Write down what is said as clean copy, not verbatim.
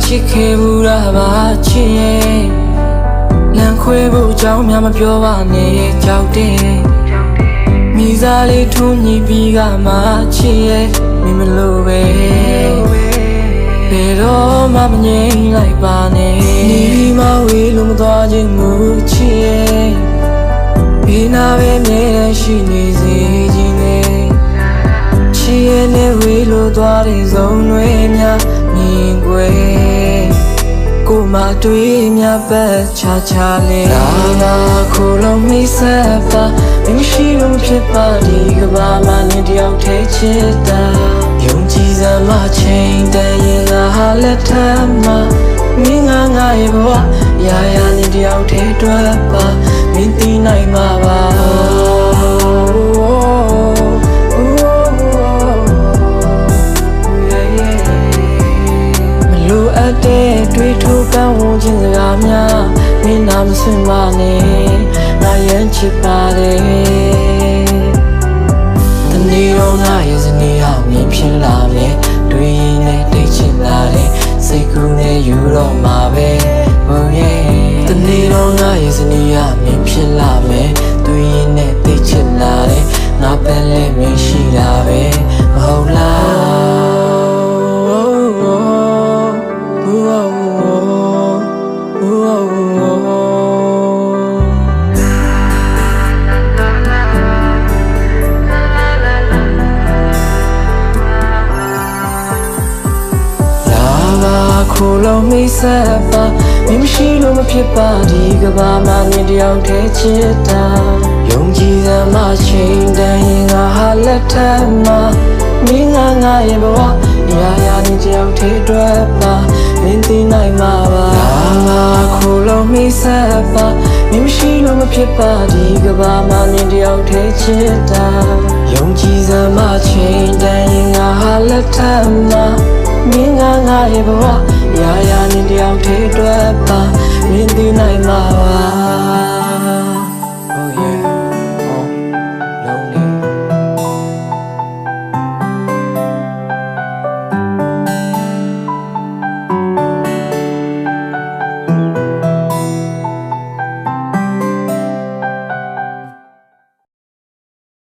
ချစ်ခဲ့ဘူးတာပါချစ်ရဲ့လမ်းခွဲဖို့အကြောင်းများမပြောပါနဲ့ကြောက်တယ်မိစားလေးထုံးညီပြီးကမှချစ်ရဲ့မင်းမလို့ပဲဘယ်တော့မှမငြိမ်လိုက်ပါနဲ့ဒီမဝေးလို့မသွားခြင်းမူချစ်ရဲ့ဘေးနာပဲမြဲတမ်းရှိနေစေခြင်းနဲ့ချစ်ရဲ့နဲ့ဝေးလို့သွားတဲ့ဇုံတွေများမြင်ွယ်ကိုမတွေ့မြပတ်ချာချာလေလာခိုးလုံးမိဆက်ပါမရှိလို့ဖြစ်ပါဒီကဘာမှနေတယောက်ထဲချစ်တာယုံကြည်စမ်းမချိန်တန်ရင်ငါဟာလက်ထမ်းမှာမင်းငါရဲ့ဘဝရာရာနေတယောက်ထဲတွက်ပါမင်းသိနိုင်မှာပါတွေ့ထိုးပန်းဝင်ခြင်းစကားများမင်းနာမဆွင့်ပါနဲ့ငါရမ်းချစ်ပါတယ်တနေ့တော့ငါရဲ့ဇနီးဟာမင်းဖြစ်လာမယ်တွေ့ရင်လည်းတိတ်ချစ်လာတယ်စိတ်ကူးနဲ့ယူတော့မှာပဲ oh yeah တနေ့တော့ငါရဲ့ဇနီးဟာမင်းဖြစ်လာမယ်တွေ့ရင်လည်းတိတ်ချစ်လာတယ်ငါပဲလည်းမင်းရှိတာပဲမဟုတ်လားခိုးလုံးမိဆက်ပါမင်းမရှိလို့မဖြစ်ပါဒီကဘာမှနေတယောက်ထဲချစ်တာယုံကြည်စမ်းမချိန်တန်ရင်ငါဟာလက်ထမ်းမှာမင်းငါရဲ့ဘဝရာရာနေတယောက်ထဲတွက်ပါမင်းသိနိုင်မှာပါခိုးလုံးမိဆက်ပါမင်းမရှိလို့မဖြစ်ပါဒီကဘာမှနေတယောက်ထဲချစ်တာယုံကြည်စမ်းမချိန်တန်ရင်ငါဟာလက်ထမ်းမှာမင်းငါရဲ့ဘဝရာရာနေတယောက်ထဲတွက်ပါမင်းသိနိုင်မှာပါ